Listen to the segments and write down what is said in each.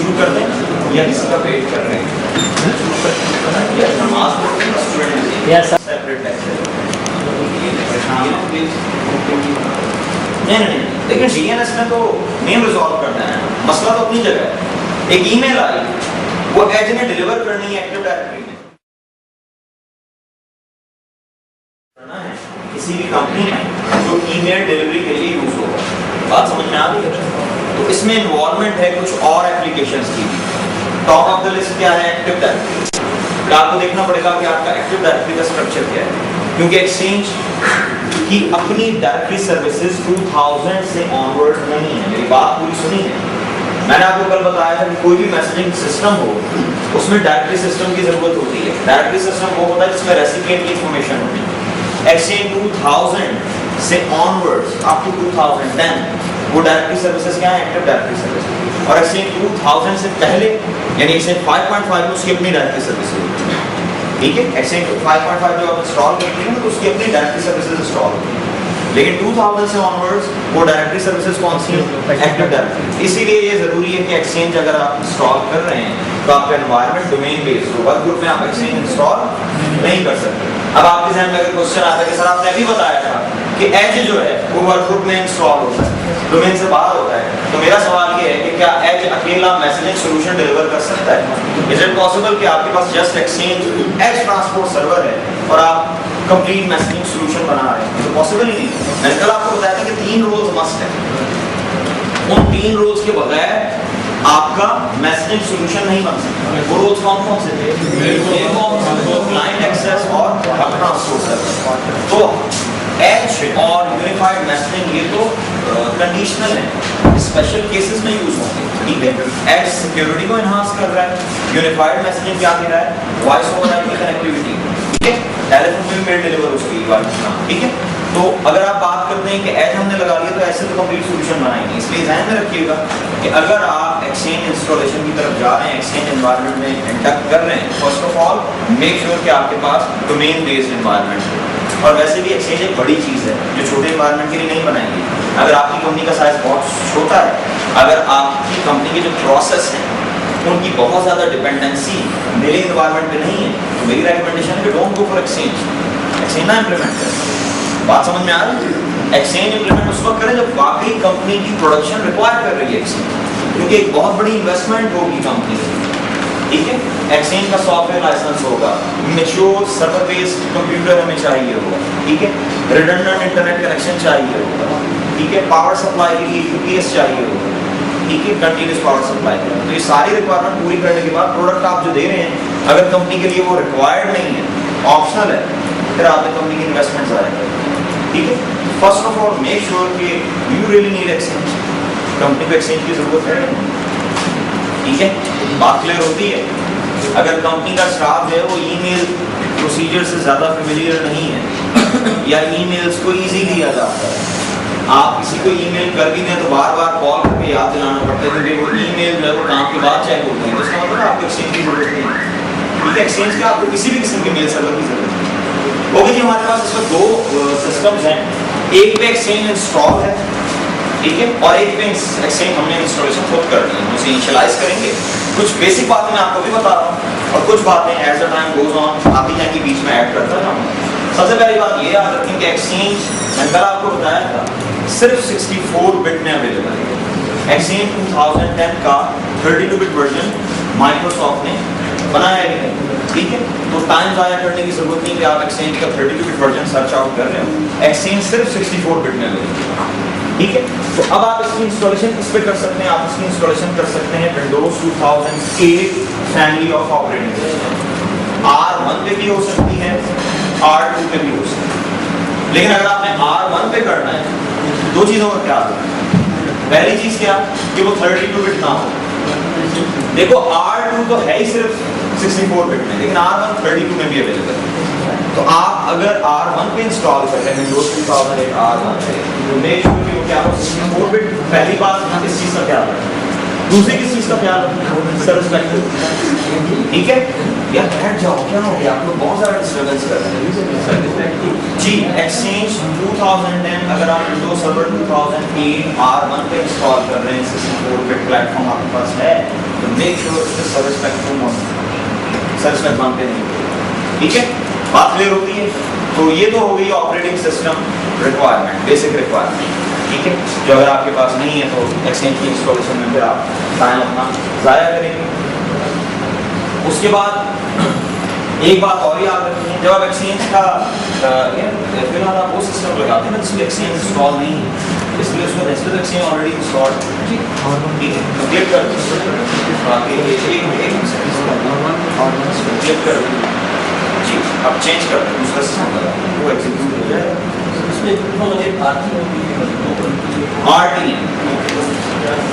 शुरू कर दें या किसी का वेट कर रहे हैं? नमाज पढ़ते हैं स्टूडेंट सेपरेट लेक्चर। नहीं, लेकिन डीएनएस में तो नेम रिजॉल्व करना है, मसला तो अपनी जगह है। एक ईमेल आई, वो एज ने डिलीवर करनी है एक्टिव डायरेक्टरी में, करना है किसी भी कंपनी में जो ईमेल डिलीवरी के लिए यूज होगा। बात समझ में आ रही है? तो इसमें इन्वॉल्वमेंट है कुछ और एप्लीकेशंस की। टॉप ऑफ द लिस्ट क्या है? Active directory. आपको देखना पड़ेगा कि आपका एक्टिव डायरेक्टरी का स्ट्रक्चर क्या है, क्योंकि एक्सचेंज की अपनी डायरेक्टरी सर्विसेज 2000 से ऑनवर्ड नहीं है। मेरी बात पूरी सुनी है? मैंने आपको कल बताया था कि कोई भी मैसेजिंग सिस्टम हो उसमें डायरेक्टरी सिस्टम की जरूरत होती है। डायरेक्टरी सिस्टम वो होता है जिसमें रेसिपिएंट की इंफॉर्मेशन होती है। एक्सचेंज 2000 से ऑनवर्ड्स अप टू 2010 वो डायरेक्टरी सर्विसेज क्या है? Active directory service. और एक्सचेंज 2000 से पहले यानी एक्सचेंज 5.5 में उसकी अपनी डायरेक्टरी सर्विस होती है। ठीक है, एक्सचेंज 5.5 जो आप इंस्टॉल करते हैं तो उसकी अपनी डायरेक्टरी सर्विसेज इंस्टॉल होती है। लेकिन 2000 से ऑनवर्ड्स वो डायरेक्टरी सर्विसेज कौन सी है? Active directory. इसीलिए ये जरूरी है कि एक्सचेंज अगर आप इंस्टॉल कर रहे हैं तो आपका एनवायरनमेंट डोमेन बेस्ड हो। वर्क ग्रुप में आप एक्सचेंज इंस्टॉल नहीं कर सकते। अब आपके ज़हन में अगर क्वेश्चन आता है कि सर आपने अभी बताया था कि एज जो है वो वर्क ग्रुप में इंस्टॉल होता है, डोमेन से बाहर होता है, तो मेरा सवाल ये है कि क्या एज अकेला मैसेजिंग सॉल्यूशन डिलीवर कर सकता है? इज इट पॉसिबल कि आपके पास just Exchange edge transport server है और आप कंप्लीट मैसेजिंग सॉल्यूशन बना रहे हैं? तो पॉसिबल ही नहीं। मैंने कल आपको बताया था कि 3 रोल्स मस्ट है। उन 3 रोल्स के बगैर आपका मैसेजिंग सॉल्यूशन नहीं बन सकता। वो रोल्स कौन कौन से थे? क्लाइंट एक्सेस और ट्रांसपोर्ट सर्वर। तो एज और यूनिफाइड मैसेजिंग ये तो कंडीशनल है, स्पेशल केसेस में यूज होंगे। ठीक है, एज सिक्योरिटी को एनहांस कर रहा है, यूनिफाइड मैसेजिंग क्या दे रहा है? Voice over IP connectivity. ठीक है, टेलीफोन में मेल डिलीवर हो सकेगी बात। ठीक है, तो अगर आप बात करते हैं कि एज हमने लगा लिया तो ऐसे तो कंप्लीट सॉल्यूशन बनाएंगे। इसलिए ध्यान में रखिएगा कि अगर आप एक्सचेंज इंस्टॉलेशन की तरफ जा रहे हैं, एक्सचेंज एनवायरनमेंट में इंडक्ट कर रहे हैं, first of all make sure कि आपके पास डोमेन बेस्ड एनवायरनमेंट है। और वैसे भी एक्सचेंज एक बड़ी चीज़ है जो छोटे एनवायरनमेंट के लिए नहीं बनाएंगे। अगर आपकी कंपनी का साइज बहुत छोटा है, अगर आपकी कंपनी के जो प्रोसेस हैं उनकी बहुत ज़्यादा डिपेंडेंसी मेरे एनवायरनमेंट पे नहीं है, तो मेरी रिकमेंडेशन है कि डोंट गो फॉर एक्सचेंज ना इम्प्लीमेंट करें। बात समझ में आ रही है? एक्सचेंज इम्प्लीमेंट उस वक्त करें जब वाकई कंपनी की प्रोडक्शन रिक्वायर कर रही है एक्सचेंज, क्योंकि एक बहुत बड़ी इन्वेस्टमेंट होगी कंपनी की। ठीक है, एक्सचेंज का सॉफ्टवेयर लाइसेंस होगा, मैच्योर सर्वर बेस्ड कंप्यूटर हमें चाहिए होगा। ठीक है, रिडंडेंट इंटरनेट कनेक्शन चाहिए होगा। ठीक है, पावर सप्लाई के लिए यूपीएस चाहिए होगा। ठीक है, कंटिन्यूस पावर सप्लाई। तो ये सारी रिक्वायरमेंट पूरी करने के बाद प्रोडक्ट आप जो दे रहे हैं अगर कंपनी के लिए वो रिक्वायर्ड नहीं है, ऑप्शनल है, फिर आपने कंपनी की इन्वेस्टमेंट आएगा। ठीक है, first of all make sure कि you really need Exchange, company को एक्सचेंज की जरूरत है। ठीक है, बात क्लियर होती है? अगर कंपनी का स्टाफ है वो ईमेल प्रोसीजर से ज़्यादा फेमिलियर नहीं है या ईमेल्स को इजी लिया जाता है, आप किसी को ईमेल कर भी दें तो बार बार कॉल करके याद दिलाना पड़ता है, क्योंकि वो ईमेल जो है वो काम के बाद चेक होती है। तो इसका मतलब आपको एक्सचेंज की जरूरत नहीं है। ठीक है, एक्सचेंज का आपको किसी भी किस्म के मेल सर्वर की जरूरत नहीं है। ओके जी, हमारे पास इसमें 2 सिस्टम्स हैं। एक पे एक्सचेंज इंस्टॉल है, ठीक है, और एक पे एक्सचेंज हमने इंस्टॉलेशन खुद करनी है, उसे इनिशियलाइज करेंगे। कुछ बेसिक बातें मैं आपको भी बता रहा हूँ और कुछ बातें as a time goes on आप ही जाके बीच में ऐड करता जाऊँगा। सबसे पहली बात ये याद रखें कि एक्सचेंज मैंने कल आपको बताया था सिर्फ 64 बिट में अवेलेबल है। एक्सचेंज 2010 का 32 बिट वर्जन माइक्रोसॉफ्ट ने बनाया है। ठीक है, तो टाइम ज़ाया करने की जरूरत नहीं कि आप एक्सचेंज का 32 बिट वर्जन सर्च आउट कर रहे हो। एक्सचेंज सिर्फ 64 बिट में अवेलेबल है। ठीक है, तो अब आप इसकी इंस्टॉलेशन किस पे कर सकते हैं? आप इसकी इंस्टॉलेशन कर सकते हैं Windows 2008 family of operating system. R1 पे भी हो सकती है, R2 पे भी हो सकती है। लेकिन अगर आपने R1 पे करना है तो 2 चीज़ों का ख्याल रखना। पहली चीज़ क्या कि वो 32 बिट ना हो। देखो R2 तो है ही सिर्फ 64 बिट में, लेकिन R1 32 में भी अवेलेबल है। तो आप अगर R1 पे इंस्टॉल कर रहे हैं विंडोज 2008 R1 पे, तो मेक श्योर कि वो क्या हो 64 बिट। पहली बात इस चीज़ का ख्याल रखें। दूसरी किस चीज का ख्याल रखना, सर्विस फैक्टर। ठीक है यार, बैठ जाओ, क्या हो गया, आप लोग बहुत ज्यादा डिस्टर्बेंस कर रहे हैं जी। एक्सचेंज 2010, अगर आप विंडोज सर्वर 2008 R1 पे इंस्टॉल कर रहे हैं, 64 बिट प्लेटफॉर्म आपके पास है, तो मेक श्योर उसके सर्विस फैक्टर पे नहीं। ठीक है, बात क्लियर होती है। तो ये तो हो गई operating system requirement, basic requirement. ठीक है, जो अगर आपके पास नहीं है तो एक्सचेंज की इंस्टॉलेशन में फिर आप टाइम अपना ज़ाया करेंगे। उसके बाद एक बात और याद रखनी है, जब आप एक्सचेंज का फिलहाल आप वो सिस्टम लगाते हैं ना जिसमें एक्सचेंज इंस्टॉल नहीं है, इसलिए उसको रेस्ट एक्सचेंज ऑलरेडी इंस्टॉल्ड। ठीक है, तो क्लिक कर क्लिक कर जी, अब चेंज कर दें दूसरा सिस्टम लगा, वो एग्जीक्यूट हो जाएगा।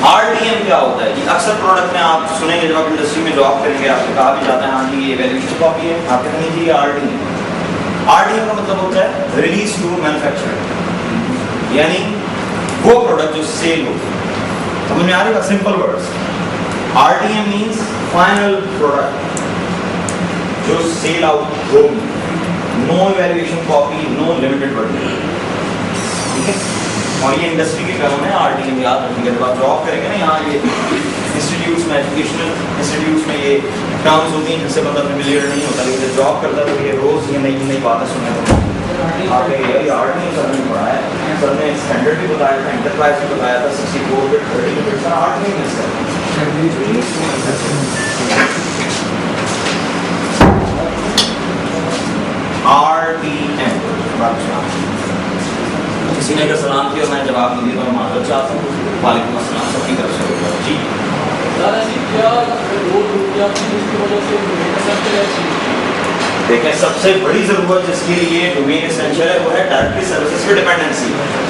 RTM क्या होता है जी? अक्सर प्रोडक्ट में आप सुनेंगे, जब आप इंडस्ट्री में जॉब करेंगे आपको कहा भी जाता है हाँ जी ये वैल्यूएशन कॉपी है, आप कहेंगे जी ये RTM का मतलब होता है रिलीज टू मैन्युफैक्चर, यानी वो प्रोडक्ट जो सेल हो। समझ में आ रही है? Simple words, RTM means final product जो सेल आउट होगी, no evaluation copy, no limited version. ठीक है, और ये इंडस्ट्री के टर्म है RTM, याद रखिएगा। जब आप जॉब करेंगे ना यहाँ ये इंस्टीट्यूट्स में, एजुकेशनल इंस्टीट्यूट्स में ये टर्म्स होती हैं जिनसे बंदा फेमिलियर नहीं होता, लेकिन जब जॉब करता है तो ये रोज ये नई नई बातें सुनने को आगे ये RTM सर ने पढ़ा है, सर ने स्टैंडर्ड भी बताया था, एंटरप्राइज भी बताया था, 64 बिट 30 बिट का RTM है सर। RTM किसी ने अगर सलाम किया मैं जवाब नहीं दिया तो माजरत चाहता हूँ। वालेकुम अस्सलाम, सबकी तरफ से होगा जी। देखें, सबसे बड़ी जरूरत जिसके लिए डोमेन एसेंशियल है वो है डायरेक्टरी सर्विसेज पे डिपेंडेंसी।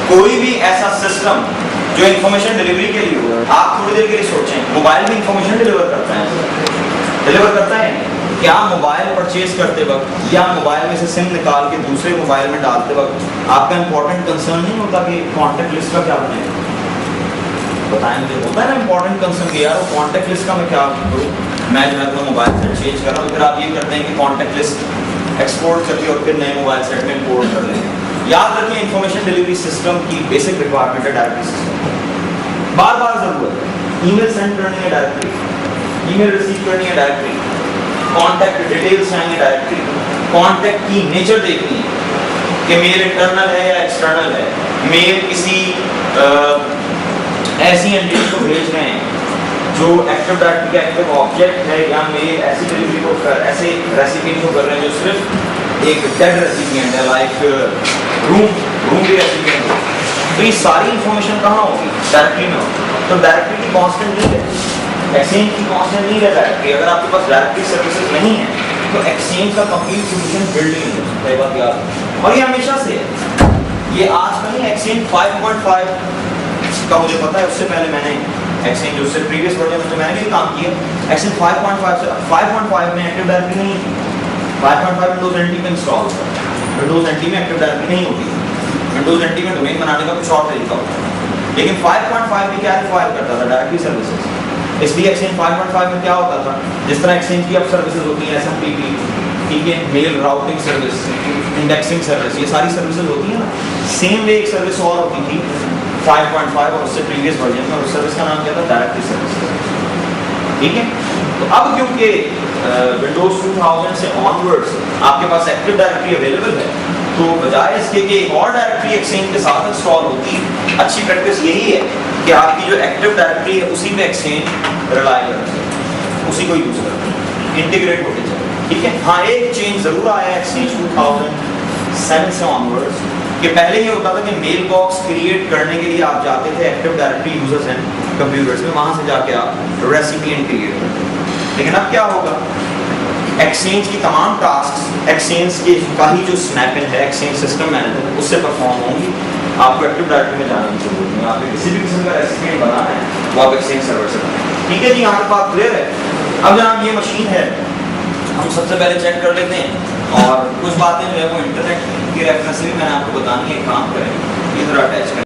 कोई भी ऐसा सिस्टम जो इंफॉर्मेशन डिलीवरी के लिए हो, आप थोड़ी देर के लिए सोचें, मोबाइल भी इंफॉर्मेशन डिलीवर करता है। क्या मोबाइल परचेज करते वक्त या मोबाइल में से सिम निकाल के दूसरे मोबाइल में डालते वक्त आपका इंपॉर्टेंट कंसर्न नहीं होता कि कॉन्टैक्ट लिस्ट का क्या बनेगा? बताएं मुझे, होता है ना इंपॉर्टेंट कंसर्न कि यार वो कॉन्टैक्ट लिस्ट का मैं क्या करूँ, मैं जो है अपना मोबाइल सेट चेंज कर रहा हूँ, फिर आप ये करते हैं कि कॉन्टैक्ट लिस्ट एक्सपोर्ट करके और फिर नए मोबाइल सेट में इंपोर्ट कर लेंगे। याद रखिए, इंफॉर्मेशन डिलीवरी सिस्टम की बेसिक रिक्वायरमेंट है डायरेक्टरी सिस्टम। बार बार जरूरत है, ईमेल सेंड करनी है डायरेक्टरी, ईमेल रिसीव करनी है डायरेक्टरी, कॉन्टैक्ट डिटेल्स चाहिए डायरेक्टरी, कॉन्टैक्ट की नेचर देखनी है कि मेल इंटरनल है या एक्सटर्नल है, मेल किसी ऐसी एंटिटी को भेज रहे हैं जो एक्टिव डायरेक्टरी का एक्टिव ऑब्जेक्ट है, या मेल ऐसी डिलीवरी को ऐसे रेसिपिएंट को कर रहे हैं जो सिर्फ एक डेड रेसिपिएंट है, लाइक रूम भी रेसिपिएंट है। तो ये सारी इंफॉर्मेशन कहाँ होगी? डायरेक्टरी में होगी। तो डायरेक्टरी की कांस्टेंट नहीं है, एक्सचेंज की कांस्टेंट नहीं है डायरेक्टरी। अगर आपके पास डायरेक्टरी सर्विसेज नहीं है तो एक्सचेंज का कंप्लीट सॉल्यूशन बिल्ड नहीं हो सकता, ये बात याद। और ये हमेशा से है, ये आज का नहीं। एक्सचेंज 5.5 का मुझे पता है, उससे पहले मैंने एक्सचेंज उससे प्रीवियस वर्जन में तो मैंने भी काम किया। एक्सचेंज 5.5 से 5.5 में एक्टिव डायरेक्टरी नहीं थी। 5.5 विंडोज एनटी में इंस्टॉल था, विंडोज एनटी में एक्टिव डायरेक्टरी नहीं होती। विंडोज एनटी में डोमेन बनाने का कुछ और तरीका होता है, लेकिन 5.5 में क्या रिक्वायर करता था? Directory services. इसलिए एक्सचेंज 5.5 में क्या होता था, जिस तरह एक्सचेंज की अब सर्विसेज होती हैं, SMTP, ठीक है, mail routing service, indexing service, ये सारी सर्विसेज होती है ना, सेम वे एक सर्विस और होती थी 5.5 और उससे प्रीवियस वर्जन में, उस सर्विस का नाम क्या था? Directory service. ठीक है, तो अब क्योंकि विंडोज 2000 से ऑनवर्ड्स आपके पास एक्टिव डायरेक्टरी अवेलेबल है, तो बजाय इसके कि एक और डायरेक्टरी एक्सचेंज के साथ इंस्टॉल होती, अच्छी प्रैक्टिस यही है कि आपकी जो एक्टिव डायरेक्टरी है उसी पे एक्सचेंज रिलाई करना चाहिए, उसी को यूज करना, इंटीग्रेट होते चले। ठीक है, हाँ एक चेंज जरूर आया एक्सचेंज 2007 से ऑनवर्ड्स, कि पहले ये होता था कि मेल बॉक्स क्रिएट करने के लिए आप जाते थे active directory users and computers में, वहां से जाके आप रेसिपिएंट क्रिएट करते। लेकिन अब क्या होगा, एक्सचेंज की तमाम टास्क एक्सचेंज के का ही जो स्नैपिंग है एक्सचेंज सिस्टम मैनेजर उससे परफॉर्म होंगी। आपको एक्टिव डायरेक्टरी में जाने की जरूरत नहीं, आपको किसी भी किस्म का रेसिपिएंट बनाना है वो आप एक्सचेंज सर्वर से बनाएं। ठीक है जी, यहाँ पर बात क्लियर है। अब जनाब ये मशीन है, हम सबसे पहले चेक कर लेते हैं और कुछ बातें जो है वो इंटरनेट की रेफरेंस से भी मैंने आपको बतानी है, काम करें, ये जरा अटैच